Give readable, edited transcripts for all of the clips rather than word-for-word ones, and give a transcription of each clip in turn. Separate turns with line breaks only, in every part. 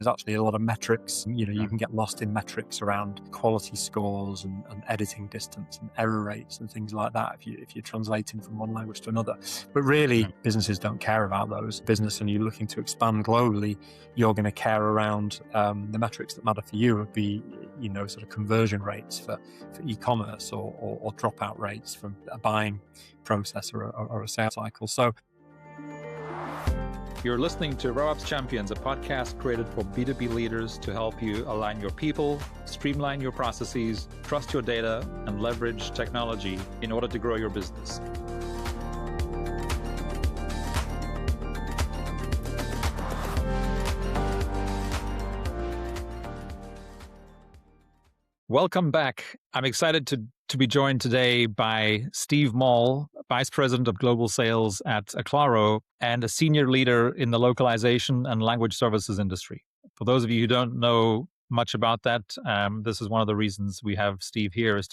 There's actually a lot of metrics. You can get lost in metrics around quality scores and editing distance and error rates and things like that if you're translating from one language to another. But really, businesses don't care about those. Business, and you're looking to expand globally, you're going to care around the metrics that matter for you would be, sort of conversion rates for e-commerce or dropout rates from a buying process or a sales cycle. So
you're listening to RevOps Champions, a podcast created for B2B leaders to help you align your people, streamline your processes, trust your data, and leverage technology in order to grow your business. Welcome back. I'm excited to be joined today by Steve Maule, Vice President of Global Sales at Acclaro and a senior leader in the localization and language services industry. For those of you who don't know much about that, this is one of the reasons we have Steve here is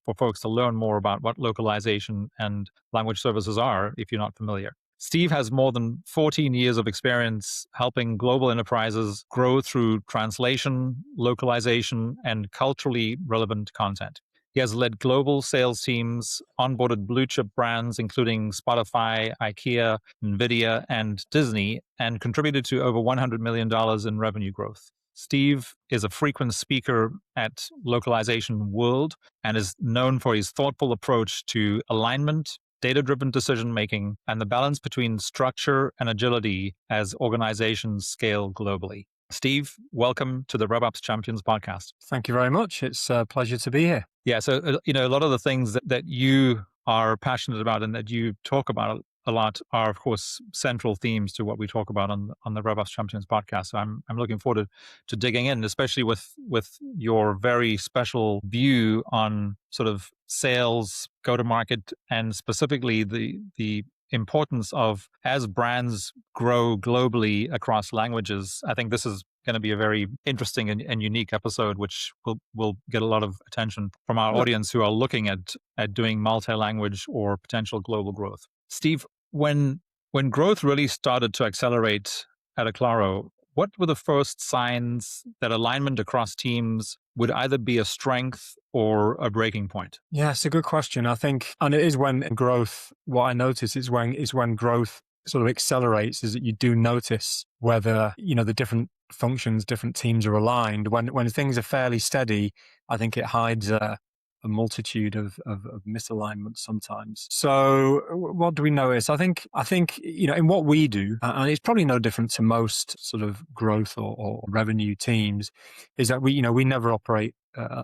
for folks to learn more about what localization and language services are if you're not familiar. Steve has more than 14 years of experience helping global enterprises grow through translation, localization, and culturally relevant content. He has led global sales teams, onboarded blue chip brands, including Spotify, IKEA, Nvidia, and Disney, and contributed to over $100 million in revenue growth. Steve is a frequent speaker at Localization World and is known for his thoughtful approach to alignment, data-driven decision-making, and the balance between structure and agility as organizations scale globally. Steve, welcome to the RevOps Champions podcast.
Thank you very much. It's a pleasure to be here.
Yeah, so a lot of the things that you are passionate about and that you talk about a lot are, of course, central themes to what we talk about on the RevOps Champions podcast. So I'm looking forward to digging in, especially with your very special view on sort of sales, go-to-market, and specifically the importance of, as brands grow globally across languages. I think this is going to be a very interesting and unique episode, which will get a lot of attention from our audience who are looking at doing multi-language or potential global growth. Steve, when growth really started to accelerate at Acclaro, what were the first signs that alignment across teams would either be a strength or a breaking point?
Yeah, it's a good question. I think, and it is when growth, what I notice is when growth sort of accelerates, is that you do notice whether, the different functions, different teams are aligned. When things are fairly steady, I think it hides a multitude of misalignment sometimes. So what do we notice? I think, in what we do, and it's probably no different to most sort of growth or revenue teams, is that we never operate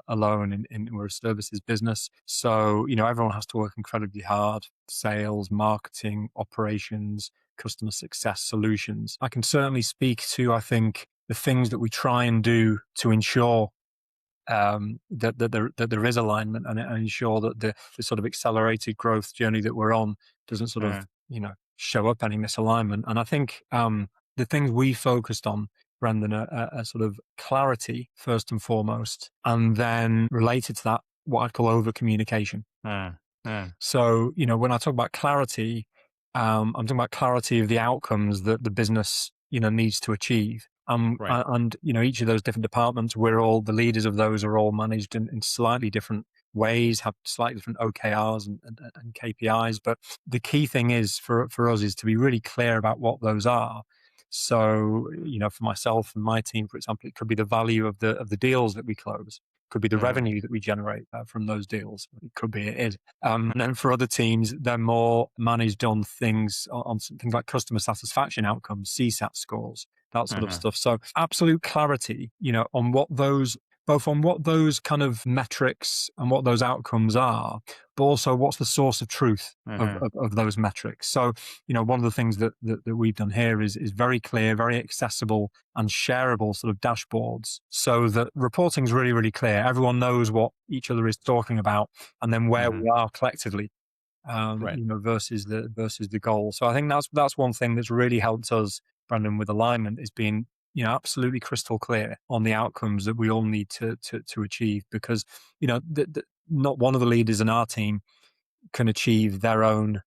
alone we're a services business. So, everyone has to work incredibly hard: sales, marketing, operations, customer success, solutions. I can certainly speak to, I think, the things that we try and do to ensure that there is alignment and ensure that the sort of accelerated growth journey that we're on doesn't sort of, show up any misalignment. And I think the things we focused on, Brendon, are sort of clarity first and foremost, and then related to that, what I'd call over communication. So, when I talk about clarity, I'm talking about clarity of the outcomes that the business, needs to achieve.
Right.
And, each of those different departments, the leaders of those are all managed in slightly different ways, have slightly different OKRs and KPIs. But the key thing is for us is to be really clear about what those are. So, for myself and my team, for example, it could be the value of the deals that we close. Could be the revenue that we generate from those deals. It could be, it is. And then for other teams, they're more managed on things like customer satisfaction outcomes, CSAT scores, that sort of stuff. So absolute clarity, on what those kind of metrics and what those outcomes are, but also what's the source of truth of those metrics. So, one of the things that we've done here is very clear, very accessible and shareable sort of dashboards, so that reporting is really, really clear. Everyone knows what each other is talking about and then where we are collectively, versus the goal. So I think that's one thing that's really helped us, Brendon, with alignment, is being absolutely crystal clear on the outcomes that we all need to achieve, because not one of the leaders in our team can achieve their own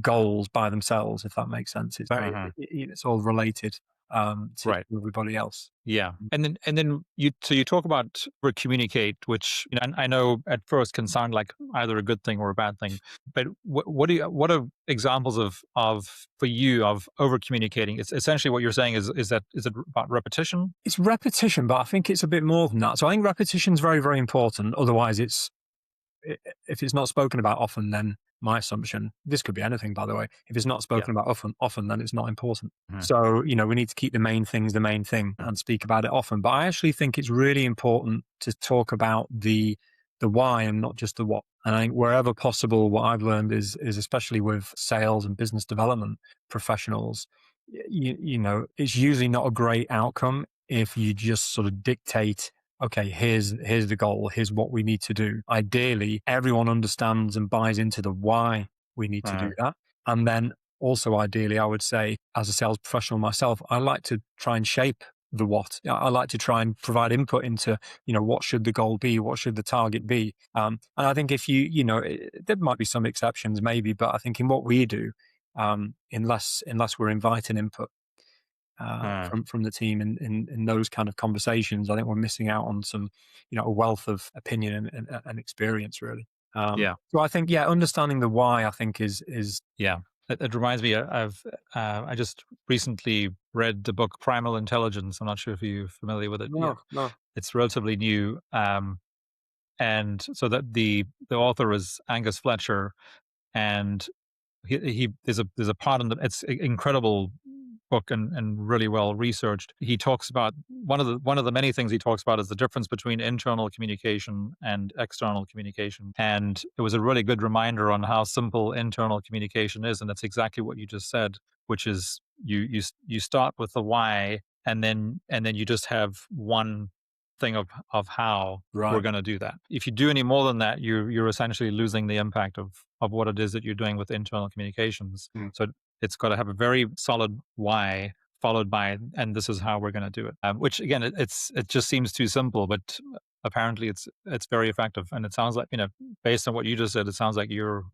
goals by themselves, if that makes sense. It's very it's all related. to
Right.
everybody else.
Yeah. And then you talk about communicate, which, and I know at first can sound like either a good thing or a bad thing. But what are examples of for you of over communicating? It's essentially what you're saying is it about repetition?
It's repetition, but I think it's a bit more than that. So I think repetition is very, very important. Otherwise, if it's not spoken about often, then my assumption, this could be anything, by the way, if it's not
Yeah.
spoken about often, then it's not important.
Mhm.
So, we need to keep the main things the main thing and speak about it often. But I actually think it's really important to talk about the why and not just the what. And I think wherever possible, what I've learned is especially with sales and business development professionals, it's usually not a great outcome if you just sort of dictate, okay, here's the goal, here's what we need to do. Ideally, everyone understands and buys into the why we need to do that. And then also ideally, I would say, as a sales professional myself, I like to try and shape the what. I like to try and provide input into, what should the goal be? What should the target be? And I think if there might be some exceptions maybe, but I think in what we do, unless we're inviting input from the team in those kind of conversations, I think we're missing out on some, a wealth of opinion and experience, really.
Yeah.
So I think, understanding the why, I think is
Yeah. It reminds me of, I just recently read the book Primal Intelligence. I'm not sure if you're familiar with it yet.
no,
It's relatively new. And so that the author is Angus Fletcher, and he there's a part in it's incredible book and really well researched. He talks about one of the many things he talks about is the difference between internal communication and external communication. And it was a really good reminder on how simple internal communication is, and that's exactly what you just said, which is you start with the why, and then you just have one thing of how we're
right.
going to do that. If you do any more than that, you're essentially losing the impact of what it is that you're doing with internal communications.
Mm.
So it's got to have a very solid why followed by, and this is how we're going to do it. Which again, it just seems too simple, but apparently it's very effective. And it sounds like, based on what you just said, it sounds like you're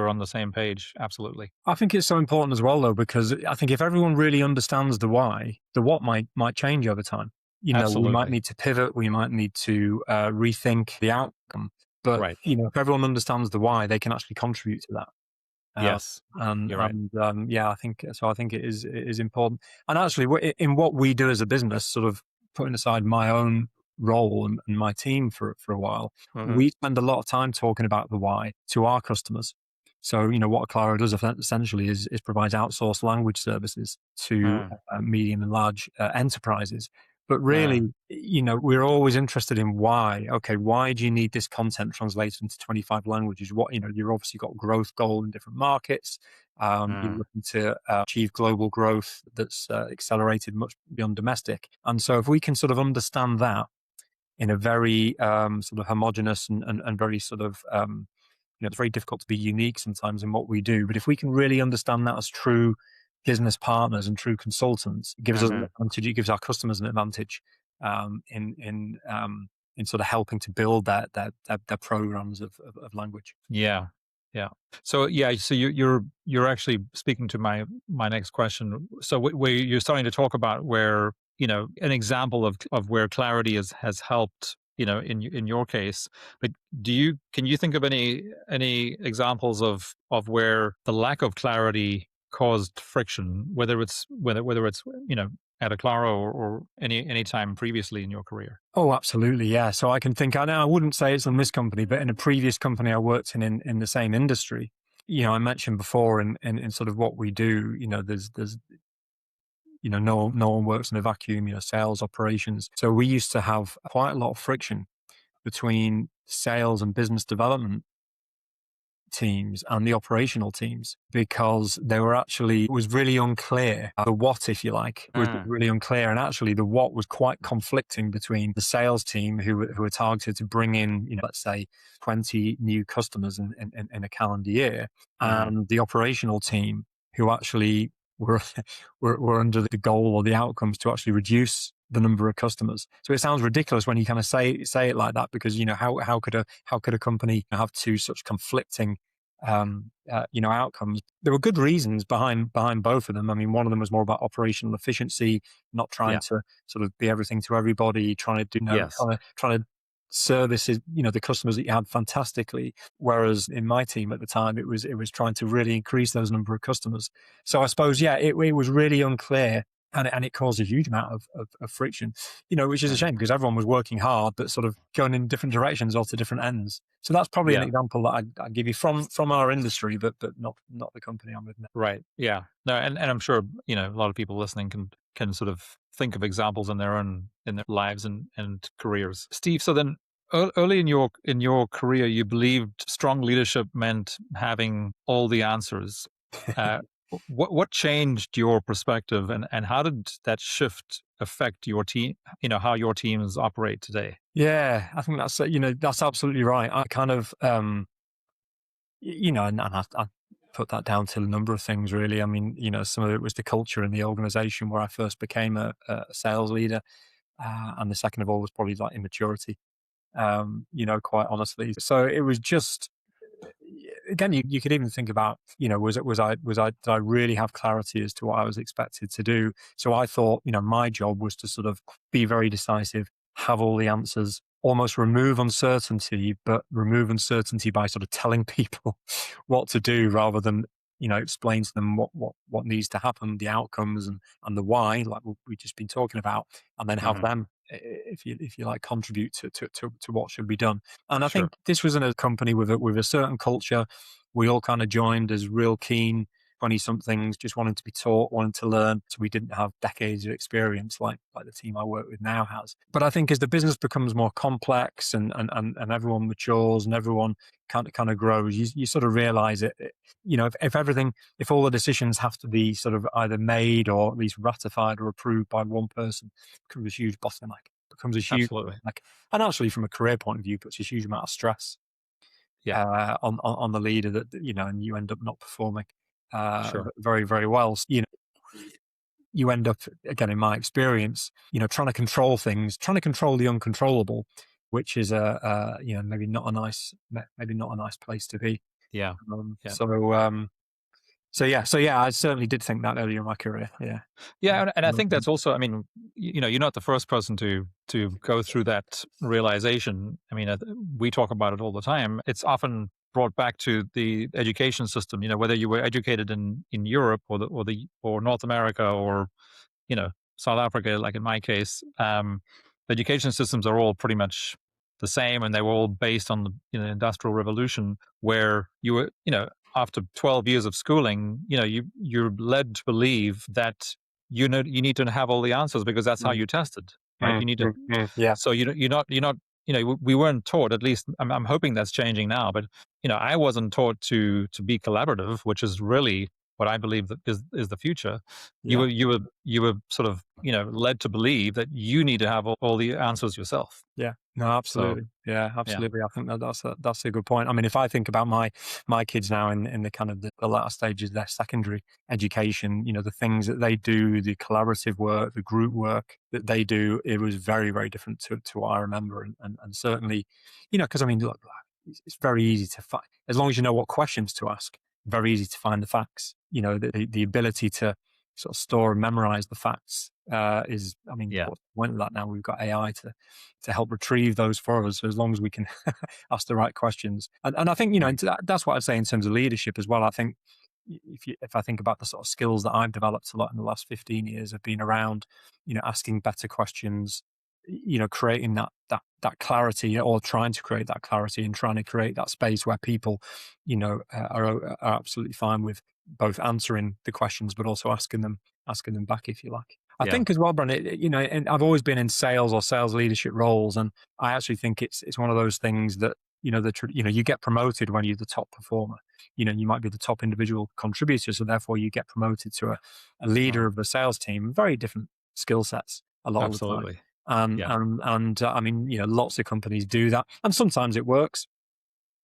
on the same page. Absolutely.
I think it's so important as well, though, because I think if everyone really understands the why, the what might change over time. We might
Absolutely.
need to pivot, we might need to rethink the outcome. But
Right.
if everyone understands the why, they can actually contribute to that.
Yes. You're right.
I think so. I think it is important. And actually, in what we do as a business, sort of putting aside my own role and my team for a while, we spend a lot of time talking about the why to our customers. So, what Acclaro does essentially is provides outsourced language services to medium and large enterprises. But really, we're always interested in why. Okay, why do you need this content translated into 25 languages? What, you've obviously got growth goal in different markets. You're looking to achieve global growth that's accelerated much beyond domestic. And so if we can sort of understand that in a very sort of homogenous and very sort of, it's very difficult to be unique sometimes in what we do. But if we can really understand that as true business partners and true consultants, it gives us an advantage. It gives our customers an advantage in sort of helping to build their programs of language.
Yeah. Yeah. So you're actually speaking to my next question. So where you're starting to talk about where, an example of where clarity has helped, in your case. But can you think of any examples of where the lack of clarity caused friction, whether it's at Acclaro or any time previously in your career?
Oh, absolutely. Yeah. So I can think, I wouldn't say it's on this company, but in a previous company I worked in the same industry, I mentioned before in sort of what we do, there's no one works in a vacuum, sales operations. So we used to have quite a lot of friction between sales and business development teams and the operational teams because it was really unclear. The what, if you like, was really unclear. And actually the what was quite conflicting between the sales team who were targeted to bring in, let's say 20 new customers in a calendar year, and the operational team who actually were under the goal or the outcomes to actually reduce the number of customers. So it sounds ridiculous when you kind of say it like that, because how could a company have two such conflicting outcomes. There were good reasons behind both of them. I mean, one of them was more about operational efficiency, not trying
Yeah.
to sort of be everything to everybody, trying to do,
Yes.
trying to service, the customers that you had fantastically. Whereas in my team at the time, it was trying to really increase those number of customers. So I suppose, yeah, it was really unclear. And it caused a huge amount of friction, which is a
Right.
shame because everyone was working hard, but sort of going in different directions or to different ends. So that's probably an
Yeah.
example that I'd give you from our industry, but not the company I'm with now.
Right. Yeah. No, and I'm sure, a lot of people listening can sort of think of examples in their lives and careers. Steve, so then early in your career, you believed strong leadership meant having all the answers. Uh, what changed your perspective, and how did that shift affect your team? How your teams operate today.
Yeah, I think that's absolutely right. I kind of and I put that down to a number of things really. I mean, some of it was the culture in the organization where I first became a sales leader, and the second of all was probably like immaturity. Quite honestly. So it was just, again, you could even think about, did I really have clarity as to what I was expected to do? So I thought, my job was to sort of be very decisive, have all the answers, almost remove uncertainty, but remove uncertainty by sort of telling people what to do rather than, explain to them what needs to happen, the outcomes and the why, like we've just been talking about, and then have
Hmm.
them, if you like, contribute to what should be done. And I
Sure.
think this was in a company with a certain culture. We all kind of joined as real keen 20 somethings, just wanting to be taught, wanting to learn. So we didn't have decades of experience like the team I work with now has. But I think as the business becomes more complex and everyone matures and everyone kind of grows, you sort of realize if all the decisions have to be sort of either made or at least ratified or approved by one person, it becomes a huge bottleneck. Becomes a huge
Absolutely.
bottleneck. And actually, from a career point of view, puts a huge amount of stress
Yeah.
on the leader that, and you end up not performing
Sure.
very, very well. So, you end up, again, in my experience, trying to control things, trying to control the uncontrollable, which is maybe not a nice place to be.
Yeah.
Um,
Yeah.
so, um, so yeah, I certainly did think that earlier in my career. Yeah.
Yeah, and I think that's also. I mean, you're not the first person to go through that realization. I mean, we talk about it all the time. It's often brought back to the education system. Whether you were educated in Europe or North America or South Africa, like in my case. Education systems are all pretty much the same, and they were all based on the Industrial Revolution, where you were after 12 years of schooling, you're led to believe that you need to have all the answers because that's how
Mm,
you tested, right? You need to.
yeah.
So you're not. We weren't taught. At least I'm hoping that's changing now. But I wasn't taught to be collaborative, which is really what I believe that is the future. You
Yeah.
were sort of led to believe that you need to have all the answers yourself.
Yeah, no,
So
absolutely. Yeah,
yeah,
absolutely. I think that's a good point. I mean, if I think about my kids now in the kind of the latter stages of their secondary education, the things that they do, the collaborative work, the group work that they do, it was very, very different to what I remember. And certainly, because I mean, look, it's very easy to find, as long as you know what questions to ask, very easy to find the facts. The ability to sort of store and memorize the facts is, I mean,
yeah,
what's the point of that now? We've got AI to help retrieve those for us. So as long as we can ask the right questions, and I think
right,
that's what I'd say in terms of leadership as well. I think if I think about the sort of skills that I've developed a lot in the last 15 years, have been around asking better questions, creating that clarity, or trying to create that clarity and trying to create that space where people are absolutely fine with both answering the questions but also asking them back, if you like. I
yeah,
think as well, Brandon, and I've always been in sales or sales leadership roles, and I actually think it's one of those things that you get promoted when you're the top performer. You might be the top individual contributor, so therefore you get promoted to a leader
right,
of the sales team. Very different skill sets a lot of the time.
absolutely, yeah,
I mean, lots of companies do that, and sometimes it works.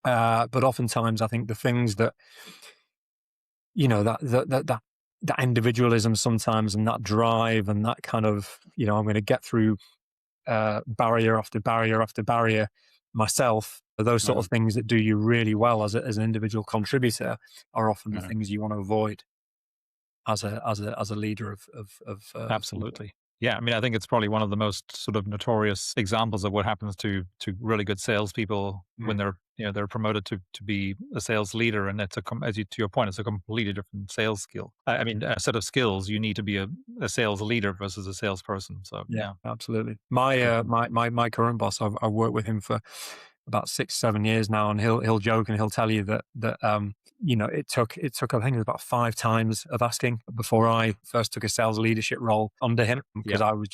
But oftentimes, I think the things that that individualism sometimes, and that drive, and that kind of I'm going to get through barrier after barrier after barrier myself. Those sort of things that do you really well as an individual contributor are often the things you want to avoid as a leader of people.
Absolutely. Yeah, I mean, I think it's probably one of the most sort of notorious examples of what happens to really good salespeople when
Mm.
they're promoted to be a sales leader, and it's as you, to your point, it's a completely different sales skill. I mean, a set of skills you need to be a sales leader versus a salesperson. So
Yeah,
yeah,
absolutely. My current boss, I've worked with him for about 6-7 years now, and he'll joke and he'll tell you that it took I think it was about 5 times of asking before I first took a sales leadership role under him, because
yeah,
I was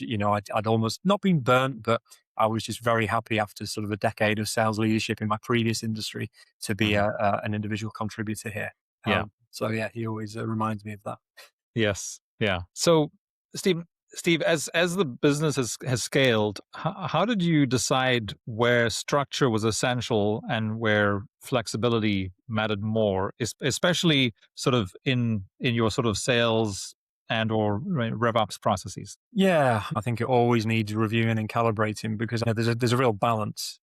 I'd almost not been burnt, but I was just very happy after sort of a decade of sales leadership in my previous industry to be
hmm
an individual contributor here.
yeah.
So yeah, he always reminds me of that.
Yes. Yeah. So, Steve, as the business has scaled, how did you decide where structure was essential and where flexibility mattered more, especially sort of in your sort of sales and or RevOps processes?
Yeah, I think it always needs reviewing and calibrating, because there's a real balance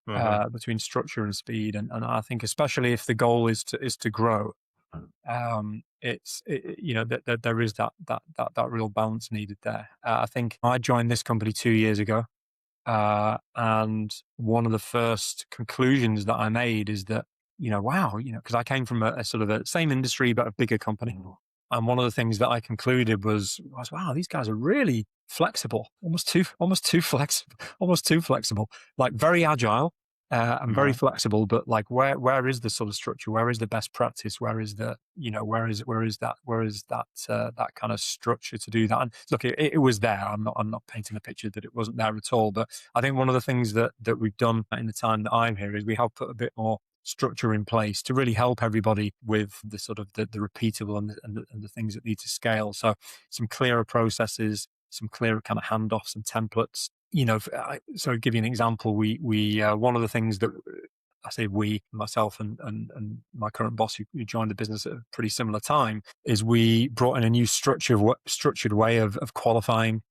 Hmm.
between structure and speed, and I think especially if the goal is to grow, that there is that real balance needed there. I think I joined this company 2 years ago, and one of the first conclusions that I made is that, wow, because I came from a sort of a same industry but a bigger company. And one of the things that I concluded was wow, these guys are really flexible, almost too flexible, almost too flexible, like very agile, and very
Hmm.
flexible. But like, where is the sort of structure? Where is the best practice? Where is that kind of structure to do that? And look, it was there. I'm not painting a picture that it wasn't there at all. But I think one of the things that we've done in the time that I'm here is we have put a bit more structure in place to really help everybody with the sort of the repeatable and the things that need to scale. So some clearer processes, some clearer kind of handoffs and templates. So to give you an example, we one of the things that I say we, myself and my current boss who joined the business at a pretty similar time, is we brought in a new structured way of qualifying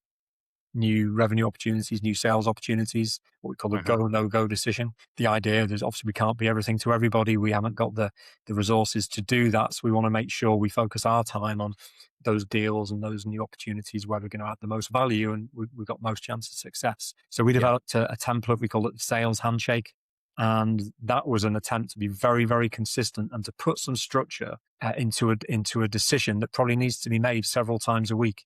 new revenue opportunities, new sales opportunities, what we call a go,
Hmm.
no go decision. The idea is obviously we can't be everything to everybody. We haven't got the resources to do that. So we want to make sure we focus our time on those deals and those new opportunities where we're going to add the most value and we've got most chance of success. So we
Yeah.
developed a template, we call it the sales handshake. And that was an attempt to be very, very consistent and to put some structure into a decision that probably needs to be made several times a week.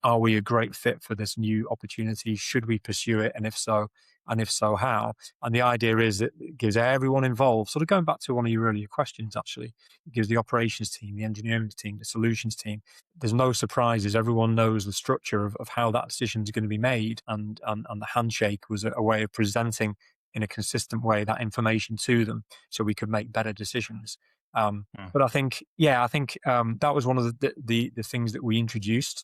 Are we a great fit for this new opportunity? Should we pursue it? And if so, how? And the idea is that it gives everyone involved, sort of going back to one of your earlier questions, actually, it gives the operations team, the engineering team, the solutions team, there's no surprises. Everyone knows the structure of how that decision is going to be made. And the handshake was a way of presenting in a consistent way that information to them so we could make better decisions.
Mm.
But I think that was one of the things that we introduced.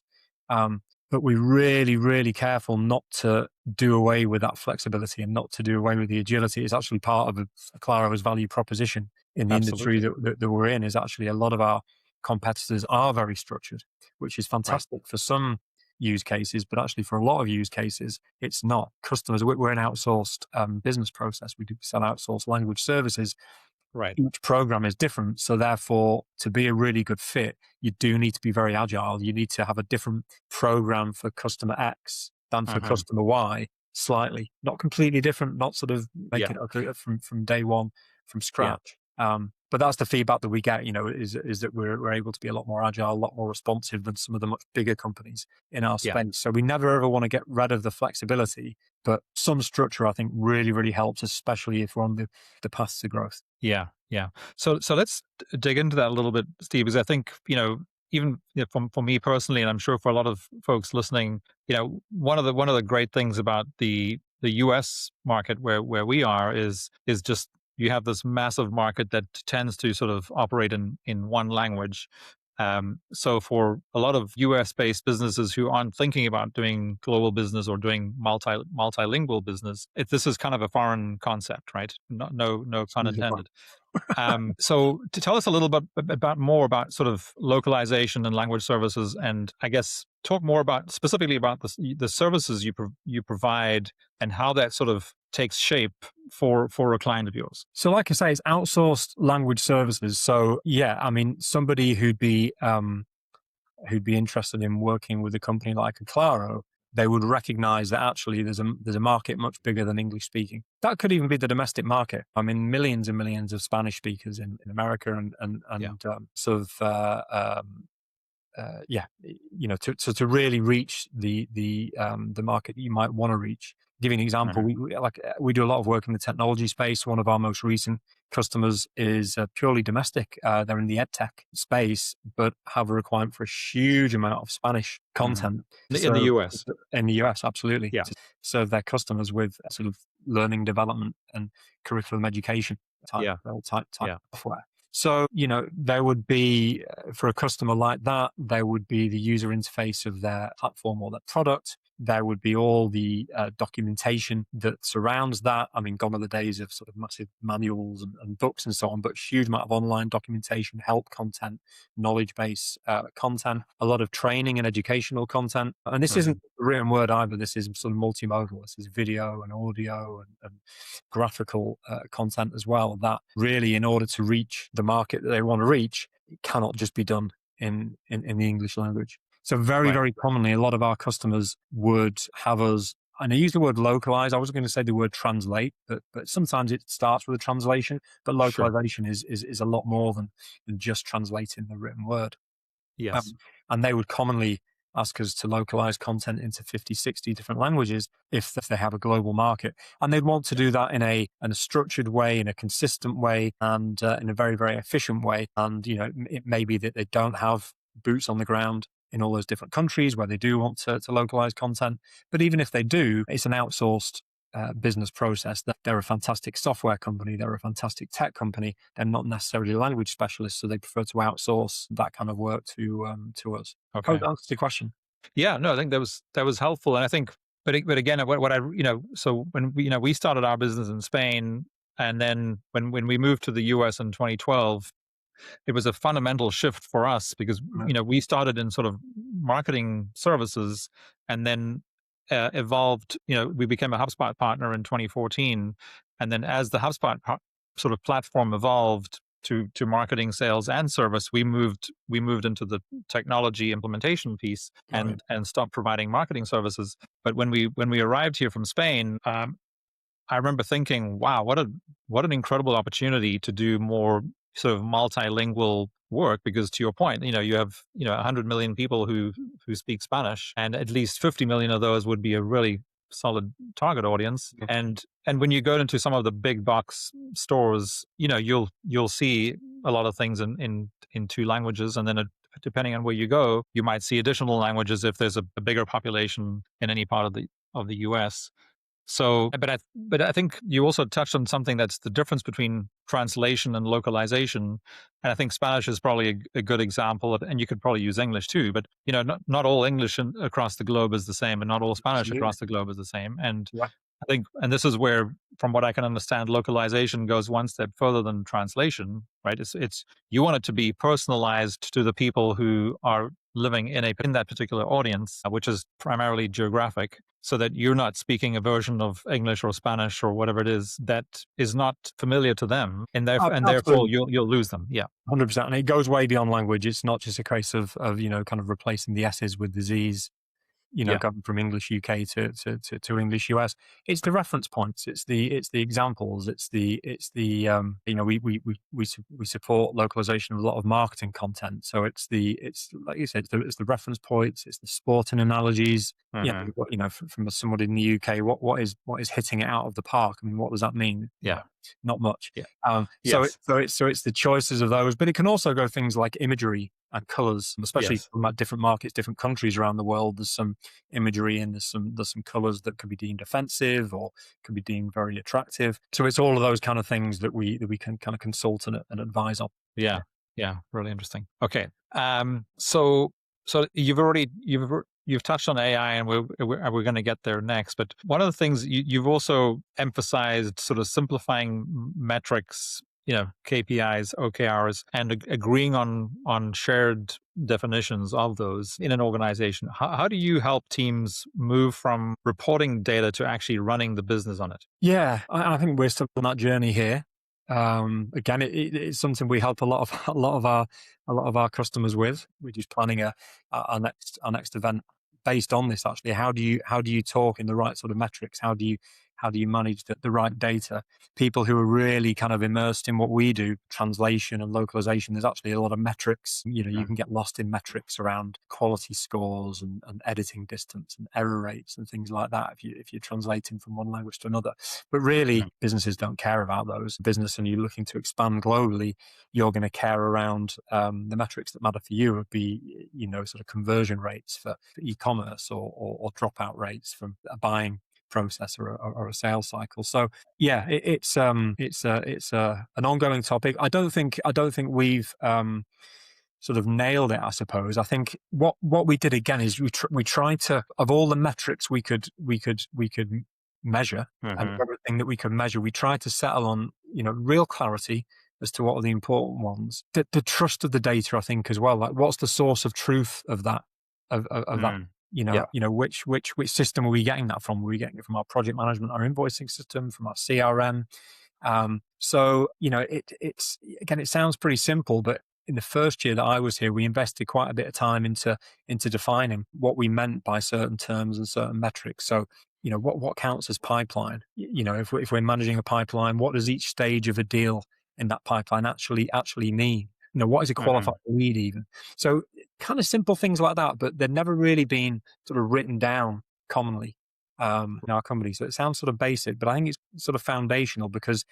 But we're really, really careful not to do away with that flexibility and not to do away with the agility. It's actually part of Acclaro's value proposition in the industry
Absolutely.
that we're in. Is actually a lot of our competitors are very structured, which is
Right.
fantastic for some use cases, but actually for a lot of use cases, it's not. Customers, we're an outsourced business process. We do sell outsourced language services.
Right.
Each program is different. So therefore, to be a really good fit, you do need to be very agile. You need to have a different program for customer X than for
Hmm.
customer Y, slightly, not completely different, not sort of make
Yeah.
it okay from day one from
Yeah.
scratch. But that's the feedback that we get, is that we're able to be a lot more agile, a lot more responsive than some of the much bigger companies in our
Yeah.
space. So we never ever want to get rid of the flexibility, but some structure I think really, really helps, especially if we're on the path to growth.
Yeah, yeah. So let's dig into that a little bit, Steve, because I think even for me personally, and I'm sure for a lot of folks listening, one of the great things about the U.S. market where we are is just you have this massive market that tends to sort of operate in one language. So for a lot of US based businesses who aren't thinking about doing global business or doing multilingual business, this is kind of a foreign concept, right? No pun
Usually quite-
intended. So to tell us a little bit about more about sort of localization and language services, and I guess talk more about specifically about the services you provide and how that sort of takes shape for a client of yours?
So like I say, it's outsourced language services. So yeah, I mean, somebody who'd be interested in working with a company like Acclaro, they would recognize that actually there's a market much bigger than English speaking. That could even be the domestic market. I mean, millions and millions of Spanish speakers in America and sort of to really reach the market that you might want to reach. Give you an example, we do a lot of work in the technology space. One of our most recent customers is purely domestic. They're in the edtech space, but have a requirement for a huge amount of Spanish content.
In the US.
In the US, absolutely.
Yeah.
To serve their customers with sort of learning development and curriculum education type software. So, there would be, for a customer like that, there would be the user interface of their platform or their product. There would be all the documentation that surrounds that. I mean, gone are the days of sort of massive manuals and books and so on, but huge amount of online documentation, help content, knowledge base content, a lot of training and educational content. And this isn't written word either. This is sort of multimodal. This is video and audio and graphical content as well. That really, in order to reach the market that they want to reach, it cannot just be done in the English language. So very commonly, a lot of our customers would have us, and I use the word localize. I was going to say the word translate, but sometimes it starts with a translation. But localization is a lot more than just translating the written word.
Yes.
And they would commonly ask us to localize content into 50, 60 different languages if they have a global market. And they'd want to do that in a structured way, in a consistent way, and in a very, very efficient way. And, it may be that they don't have boots on the ground in all those different countries where they do want to localize content. But even if they do, it's an outsourced business process. They're a fantastic software company. They're a fantastic tech company. They're not necessarily language specialists, so they prefer to outsource that kind of work to us.
Okay.
Hope that answers the question.
Yeah, no, I think that was helpful, and I think, but again, what I so when we started our business in Spain, and then when we moved to the US in 2012, it was a fundamental shift for us because we started in sort of marketing services, and then evolved. We became a HubSpot partner in 2014, and then as the HubSpot sort of platform evolved to marketing, sales, and service, we moved into the technology implementation piece and stopped providing marketing services. But when we arrived here from Spain, I remember thinking, wow, what an incredible opportunity to do more sort of multilingual work, because to your point, you have 100 million people who speak Spanish, and at least 50 million of those would be a really solid target audience. And when you go into some of the big box stores, you'll see a lot of things in two languages, and then depending on where you go, you might see additional languages if there's a bigger population in any part of the US. So, but I think you also touched on something that's the difference between translation and localization. And I think Spanish is probably a good example of, and you could probably use English too, but not all English across the globe is the same, and not all Spanish across the globe is the same. And I think, and this is where, from what I can understand, localization goes one step further than translation, right? It's you want it to be personalized to the people who are living in that particular audience, which is primarily geographic, so that you're not speaking a version of English or Spanish or whatever it is that is not familiar to them, and therefore you'll lose them. Yeah,
100%. And it goes way beyond language. It's not just a case of kind of replacing the S's with the Z's. Going from English UK to English US. It's the reference points. It's the examples. It's the we support localization of a lot of marketing content. So it's like you said, it's the reference points. It's the sporting analogies. From somebody in the UK, what is hitting it out of the park? I mean, what does that mean?
Yeah.
Not much.
Yeah.
So it's the choices of those, but it can also go things like imagery and colors, especially from different markets, different countries around the world. There's some imagery and there's some colors that can be deemed offensive or can be deemed very attractive. So it's all of those kind of things that we can kind of consult and advise on.
Yeah, really interesting. Okay, so you've touched on AI, and we're going to get there next. But one of the things you've also emphasized, sort of simplifying metrics, KPIs, OKRs, and agreeing on shared definitions of those in an organization. How do you help teams move from reporting data to actually running the business on it?
Yeah, I think we're still on that journey here. Again, it's something we help a lot of a lot of our customers with. We're just planning our next event based on this. Actually, how do you talk in the right sort of metrics? How do you manage the right data? People who are really kind of immersed in what we do, translation and localization, there's actually a lot of metrics. You can get lost in metrics around quality scores and editing distance and error rates and things like that if you're translating from one language to another. But really, businesses don't care about those. Business, and you're looking to expand globally, you're going to care around the metrics that matter for you would be, sort of conversion rates for e-commerce or dropout rates from a buying process or a sales cycle. So yeah, it's an ongoing topic. I don't think we've sort of nailed it, I suppose. I think what we did again is we tried to, of all the metrics we could measure, and everything that we could measure, we tried to settle on real clarity as to what are the important ones. The trust of the data, I think, as well. Like, what's the source of truth of that that? Which system are we getting that from? Are we getting it from our project management, our invoicing system, from our CRM? So it's again, it sounds pretty simple, but in the first year that I was here, we invested quite a bit of time into defining what we meant by certain terms and certain metrics. So what counts as pipeline? If we're managing a pipeline, what does each stage of a deal in that pipeline actually mean? What is a qualified lead even? So kind of simple things like that, but they've never really been sort of written down commonly in our company. So it sounds sort of basic, but I think it's sort of foundational, because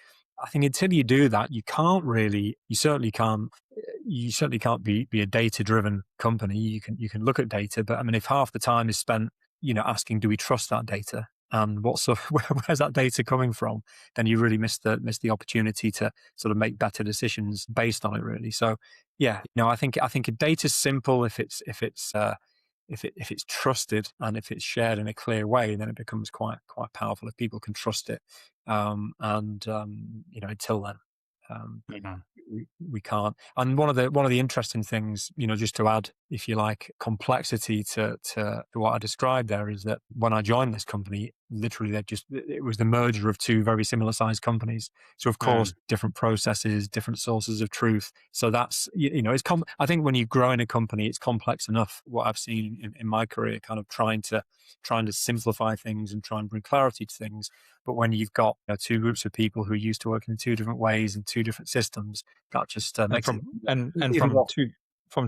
I think until you do that, you certainly can't be a data-driven company. You can look at data, but I mean, if half the time is spent, asking, do we trust that data? And where's that data coming from? Then you really miss the opportunity to sort of make better decisions based on it, really. So yeah, I think a data's simple if it's trusted and if it's shared in a clear way, then it becomes quite powerful if people can trust it. Until then, we can't. And one of the interesting things, just to add, if you like, complexity to what I described there, is that when I joined this company, literally it was the merger of two very similar sized companies. So of course, different processes, different sources of truth. So that's, I think when you grow in a company, it's complex enough, what I've seen in my career, kind of trying to simplify things and try and bring clarity to things. But when you've got two groups of people who are used to working in two different ways and two different systems, that just makes
from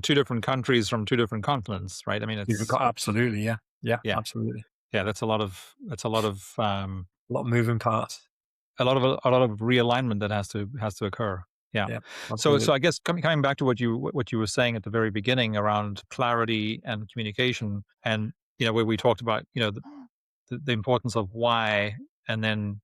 two different countries, from two different continents, right? I mean, it's
absolutely, yeah, absolutely.
Yeah, that's a lot of
a lot of moving parts,
a lot of realignment that has to occur. Yeah. So I guess coming back to what you were saying at the very beginning around clarity and communication, and where we talked about the importance of why, and then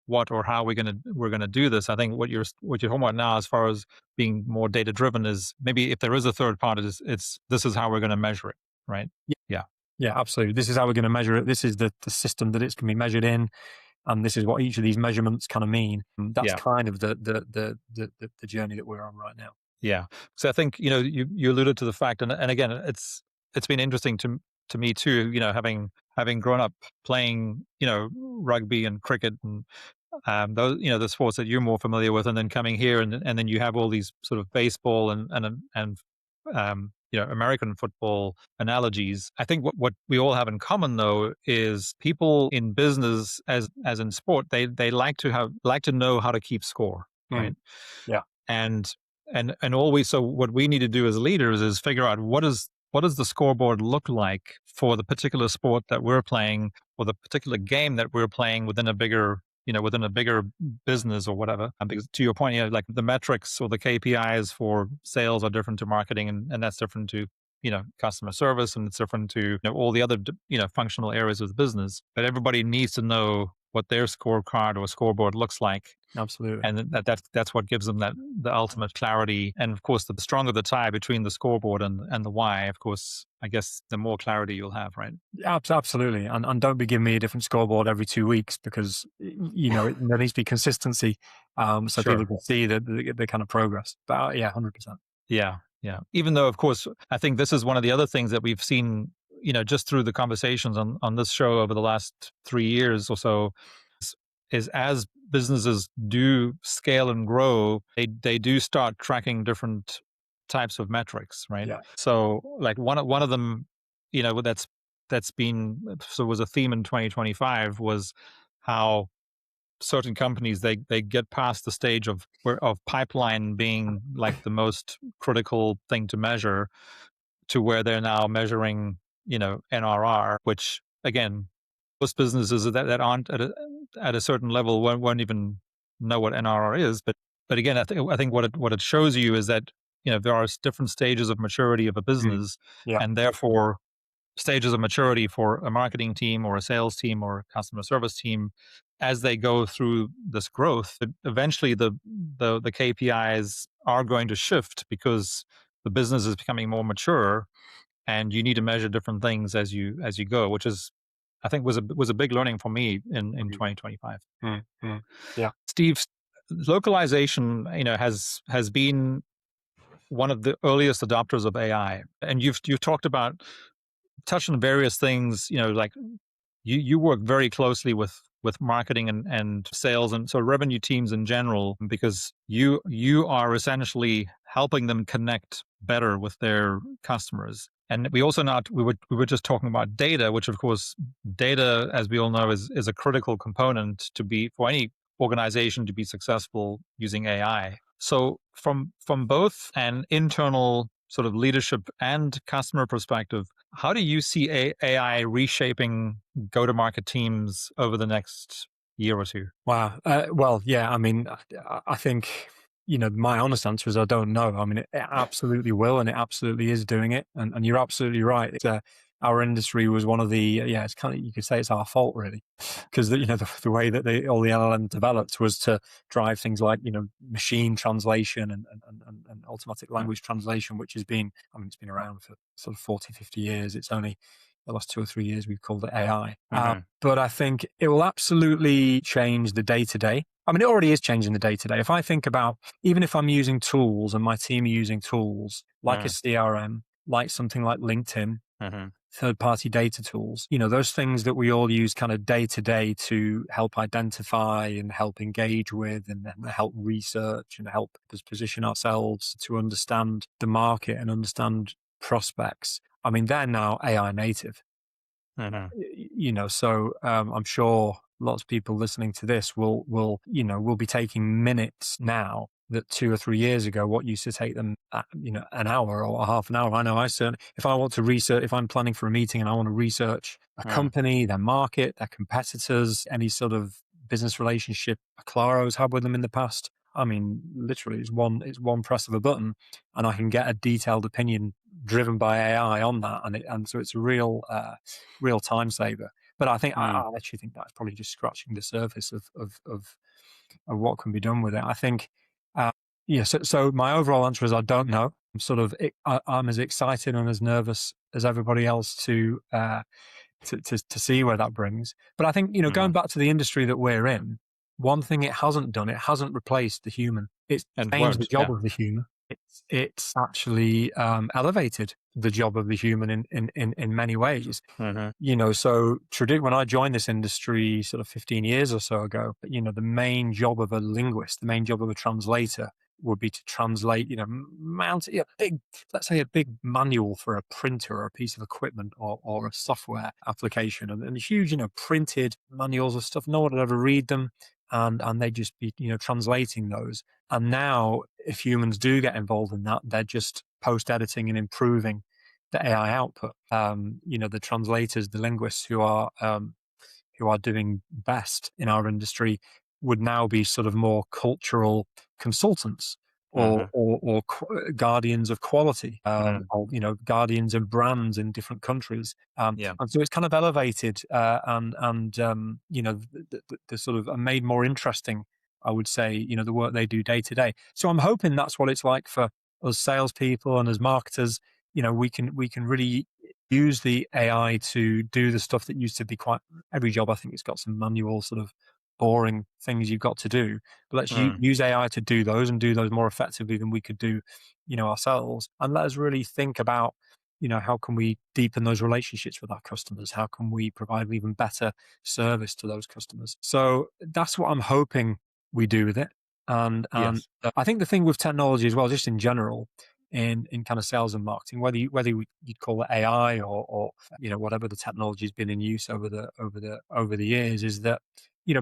what or how we're gonna do this. I think what you're talking about now, as far as being more data driven, is maybe if there is a third part, it's this is how we're going to measure it, right?
Yeah, absolutely. This is how we're going to measure it. This is the system that it's going to be measured in, and this is what each of these measurements kind of mean. That's kind of the journey that we're on right now.
Yeah. So I think you alluded to the fact, and again, it's been interesting to me too. Having grown up playing rugby and cricket and those the sports that you're more familiar with, and then coming here and then you have all these sort of baseball and American football analogies. I think what we all have in common, though, is people in business, as in sport, they like to know how to keep score, right?
Yeah.
And always, so what we need to do as leaders is figure out what does the scoreboard look like for the particular sport that we're playing, or the particular game that we're playing within a bigger business or whatever. Because to your point, like the metrics or the KPIs for sales are different to marketing, and that's different to customer service, and it's different to all the other functional areas of the business. But everybody needs to know what their scorecard or scoreboard looks like.
Absolutely.
And that's what gives them the ultimate clarity. And of course, the stronger the tie between the scoreboard and the why, of course, I guess the more clarity you'll have, right?
Absolutely. And don't be giving me a different scoreboard every 2 weeks, because, there needs to be consistency, so
Sure.
people can see the kind of progress. But yeah, 100%.
Yeah. Yeah. Even though, of course, I think this is one of the other things that we've seen, just through the conversations on this show over the last 3 years or so, is as businesses do scale and grow, they do start tracking different types of metrics, right?
Yeah.
So like one of them, that's been, so was a theme in 2025, was how certain companies, they get past the stage of pipeline being like the most critical thing to measure, to where they're now measuring, NRR, which again, most businesses that aren't at a certain level won't even know what NRR is. But again, I think what it shows you is that, there are different stages of maturity of a
Mm.
business,
Yeah.
and therefore stages of maturity for a marketing team or a sales team or a customer service team. As they go through this growth, eventually the KPIs are going to shift, because the business is becoming more mature, and you need to measure different things as you go, which is, I think, was a big learning for me in
Mm.
2025.
Yeah.
Steve, localization, has been one of the earliest adopters of AI, and you've talked about, touched on various things, like you work very closely with marketing and sales, and so revenue teams in general, because you are essentially helping them connect better with their customers. And we were just talking about data, which of course, data, as we all know, is a critical component to be, for any organization to be successful using AI. So from both an internal sort of leadership and customer perspective, how do you see AI reshaping go-to-market teams over the next year or two?
Wow. Well, yeah, I mean, I think, my honest answer is I don't know. I mean, it absolutely will, and it absolutely is doing it. And you're absolutely right. Our industry was one of the, it's kind of, you could say it's our fault, really, because the way that all the LLM developed was to drive things like, machine translation and automatic language translation, which has been, I mean, it's been around for sort of 40, 50 years. It's only the last 2 or 3 years we've called it AI. But I think it will absolutely change the day-to-day. I mean, it already is changing the day-to-day. If I think about, even if I'm using tools and my team are using tools like a CRM, like something like LinkedIn, third-party data tools, those things that we all use kind of day-to-day to help identify and help engage with and help research and help us position ourselves to understand the market and understand prospects. I mean, they're now AI native. So I'm sure lots of people listening to this will be taking minutes now that 2 or 3 years ago, what used to take them, an hour or half an hour. I know I certainly, if I want to research, if I'm planning for a meeting and I want to research a company, their market, their competitors, any sort of business relationship Acclaro's had with them in the past. I mean, literally, it's one press of a button, and I can get a detailed opinion driven by AI on that, and so it's a real time saver. But I think I actually think that's probably just scratching the surface of what can be done with it. I think, So my overall answer is I don't know. I'm as excited and as nervous as everybody else to see where that brings. But I think, going back to the industry that we're in, one thing it hasn't done, it hasn't replaced the human. It's
And
changed the
won't,
job
yeah.
of the human. It's actually elevated the job of the human in many ways. So when I joined this industry sort of 15 years or so ago, the main job of a linguist, the main job of a translator would be to translate, let's say a big manual for a printer or a piece of equipment or a software application, and huge, printed manuals of stuff. No one would ever read them, and they'd just be, translating those. And now, if humans do get involved in that, they're just post-editing and improving the AI output. The translators, the linguists who are doing best in our industry would now be sort of more cultural consultants or guardians of quality,
Mm.
or guardians of brands in different countries.
Yeah.
And so it's kind of elevated, and the sort of made more interesting, I would say, the work they do day to day. So I'm hoping that's what it's like for us salespeople and as marketers. We can really use the AI to do the stuff that used to be quite every job. I think it's got some manual sort of boring things you've got to do, but let's
Mm.
use AI to do those and do those more effectively than we could do, ourselves. And let us really think about, how can we deepen those relationships with our customers? How can we provide even better service to those customers? So that's what I'm hoping we do with it. And
Yes.
I think the thing with technology as well, just in general, in kind of sales and marketing, you'd call it AI or whatever the technology has been in use over the years, is that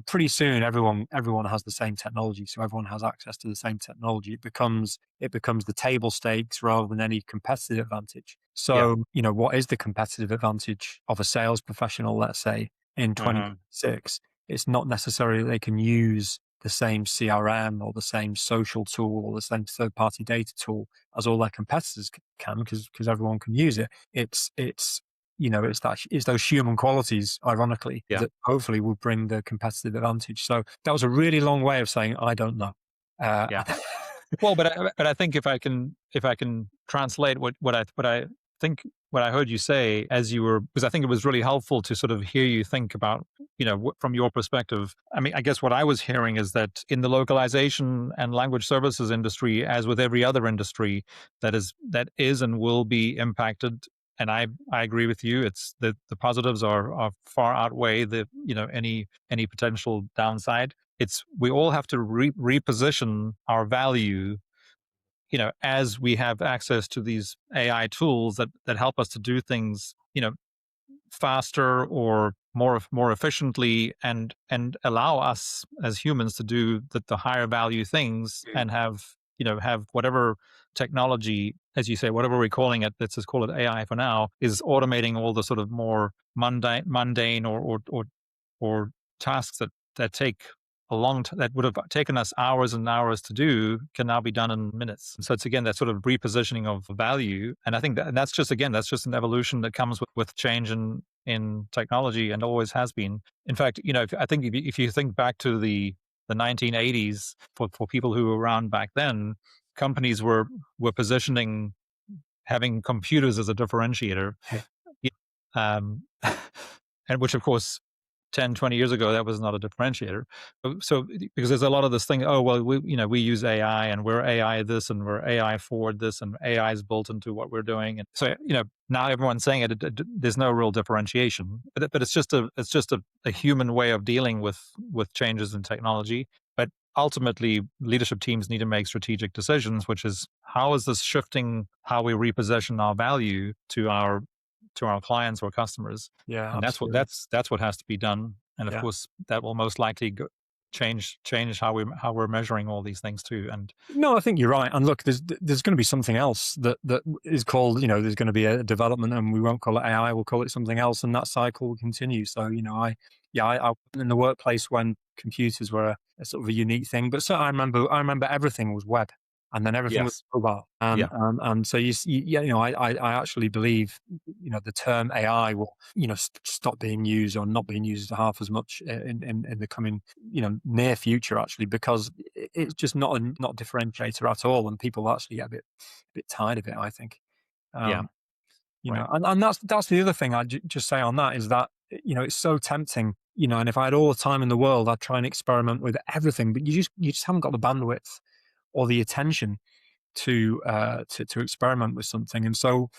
pretty soon everyone has the same technology, so everyone has access to the same technology. It becomes the table stakes rather than any competitive advantage.
Yeah.
So what is the competitive advantage of a sales professional, let's say, in
Hmm.
2026? It's not necessarily that they can use the same CRM or the same social tool or the same third-party data tool as all their competitors can, because everyone can use it. It's those human qualities, ironically,
Yeah.
that hopefully will bring the competitive advantage. So that was a really long way of saying I don't know.
Yeah. Well, but I think if I can translate what I think what I heard you say as you were, because I think it was really helpful to sort of hear you think about, from your perspective. I mean, I guess what I was hearing is that in the localization and language services industry, as with every other industry that is and will be impacted. And I agree with you. It's the positives are far outweigh the any potential downside. It's we all have to reposition our value, as we have access to these AI tools that help us to do things, faster or more efficiently, and allow us as humans to do the higher value things, and have whatever technology, as you say, whatever we're calling it, let's just call it AI for now, is automating all the sort of more mundane or tasks that take that would have taken us hours and hours to do, can now be done in minutes. So it's again that sort of repositioning of value, and I think that's just an evolution that comes with change in technology, and always has been. In fact, I think if you think back to the 1980s, for people who were around back then, companies were positioning having computers as a differentiator. Yeah. And which, of course, 10, 20 years ago, that was not a differentiator. So because there's a lot of this thing, oh, well, we use AI, and we're AI this, and we're AI forward this, and AI is built into what we're doing. And so, now everyone's saying there's no real differentiation, but it's just a human way of dealing with changes in technology. But ultimately, leadership teams need to make strategic decisions, which is, how is this shifting how we reposition our value to our clients or customers?
Yeah,
And
absolutely.
that's what has to be done. And of
Yeah.
course, that will most likely change how we're measuring all these things too. And
No, I think you're right. And look, there's going to be something else that is called, there's going to be a development, and we won't call it AI, we'll call it something else, and that cycle will continue. So, I in the workplace when computers were a sort of a unique thing, but so I remember everything was web, and then everything was
yes,
mobile, and
yeah,
so I actually believe the term AI will stop being used or not being used half as much in the coming near future, actually, because it's just not a differentiator at all, and people actually get a bit tired of it, I think.
yeah,
um
right,
and that's the other thing I'd just say on that, is that it's so tempting, and if I had all the time in the world, I'd try and experiment with everything, but you just haven't got the bandwidth or the attention to experiment with something. And so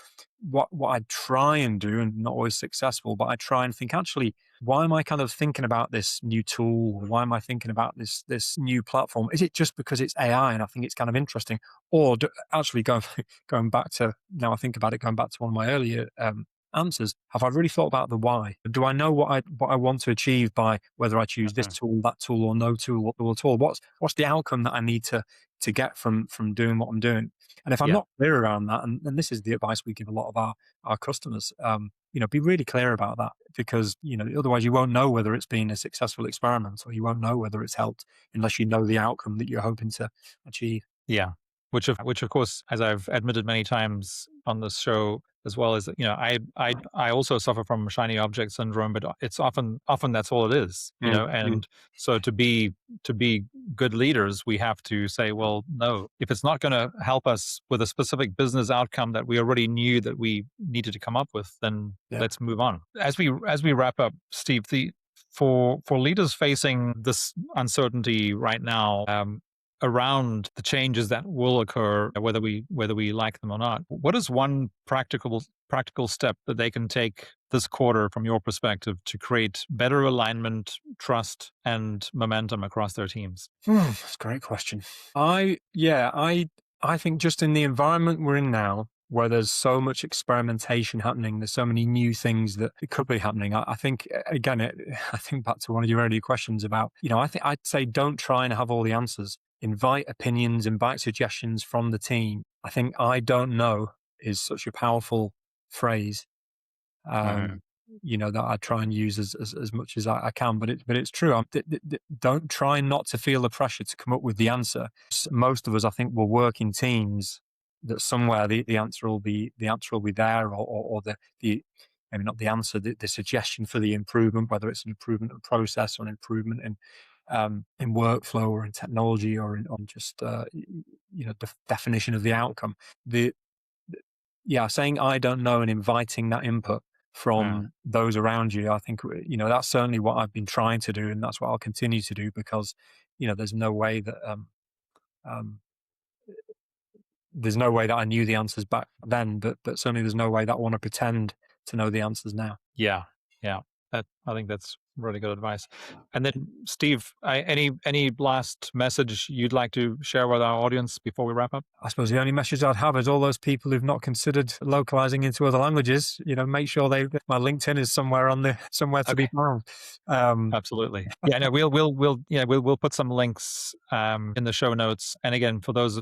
what I try and do, and not always successful, but I try and think, actually, why am I kind of thinking about this new tool? Why am I thinking about this new platform? Is it just because it's AI and I think it's kind of interesting? Or actually going back to, now I think about it, going back to one of my earlier answers, have I really thought about the why? Do I know what I want to achieve by whether I choose this
mhm,
tool, that tool, or no tool at all? What's the outcome that I need to get from doing what I'm doing? And if I'm
yeah,
not clear around that, and this is the advice we give a lot of our customers, be really clear about that, because otherwise you won't know whether it's been a successful experiment, or you won't know whether it's helped unless you know the outcome that you're hoping to achieve.
yeah. which of course, as I've admitted many times on this show as well, is that, I also suffer from shiny object syndrome, but it's often that's all it is,
Mm, mm,
and so to be good leaders, we have to say, well, no, if it's not going to help us with a specific business outcome that we already knew that we needed to come up with, then
yeah.
let's move on. As we wrap up, Steve, for leaders facing this uncertainty right now, around the changes that will occur, whether we like them or not, what is one practical step that they can take this quarter from your perspective to create better alignment, trust, and momentum across their teams?
That's a great question. I think just in the environment we're in now, where there's so much experimentation happening, there's so many new things that it could be happening. I think again, I think back to one of your earlier questions about, I think I'd say don't try and have all the answers. Invite opinions, invite suggestions from the team. I think "I don't know" is such a powerful phrase.
Uh,
Um, that I try and use as much as I can, but it's true. Don't try not to feel the pressure to come up with the answer. Most of us, I think, will work in teams that somewhere the answer will be there, or the maybe not the answer, the suggestion for the improvement, whether it's an improvement in process or an improvement in workflow or in technology or on just the definition of the outcome. The Yeah, saying "I don't know" and inviting that input
uh,
from those around you, I think, that's certainly what I've been trying to do, and that's what I'll continue to do, because there's no way that um, I knew the answers back then, but certainly there's no way that I want to pretend to know the answers now.
yeah, yeah. I think that's really good advice. And then, Steve, any last message you'd like to share with our audience before we wrap up?
I suppose the only message I'd have is all those people who've not considered localizing into other languages, make sure my LinkedIn is somewhere to
Okay.
be found. Um,
Absolutely. Yeah, no, we'll put some links in the show notes. And again, for those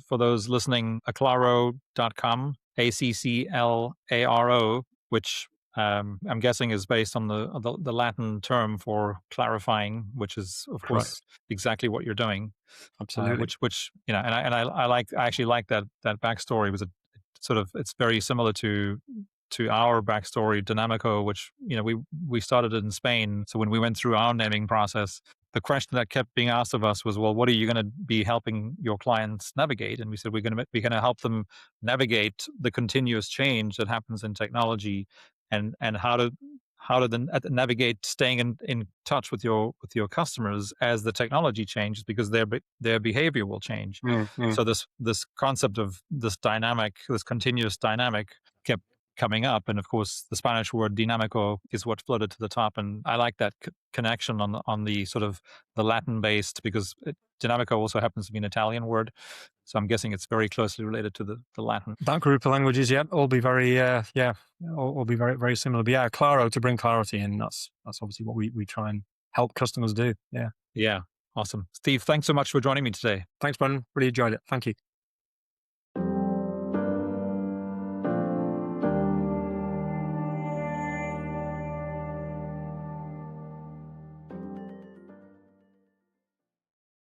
listening, acclaro.com, ACCLARO, which I'm guessing is based on the Latin term for clarifying, which is of
correct.
course exactly what you're doing.
Absolutely.
Which I actually like that backstory. Was a sort of, it's very similar to our backstory, Dynamico, which we started in Spain. So when we went through our naming process, the question that kept being asked of us was, well, what are you going to be helping your clients navigate? And we said we're going to help them navigate the continuous change that happens in technology, and how to then navigate staying in touch with your customers as the technology changes, because their behavior will change.
Mm, mm.
So this concept of this continuous dynamic kept coming up, and of course the Spanish word dinamico is what floated to the top, and I like that connection on the sort of the Latin based, because dinamico also happens to be an Italian word, so I'm guessing it's very closely related to the Latin.
That group of languages, yeah, all be very, all be very, very similar. But yeah, Claro, to bring clarity in, that's obviously what we try and help customers do. Yeah.
Yeah, awesome. Steve, thanks so much for joining me today.
Thanks, Brendon. Really enjoyed it. Thank you.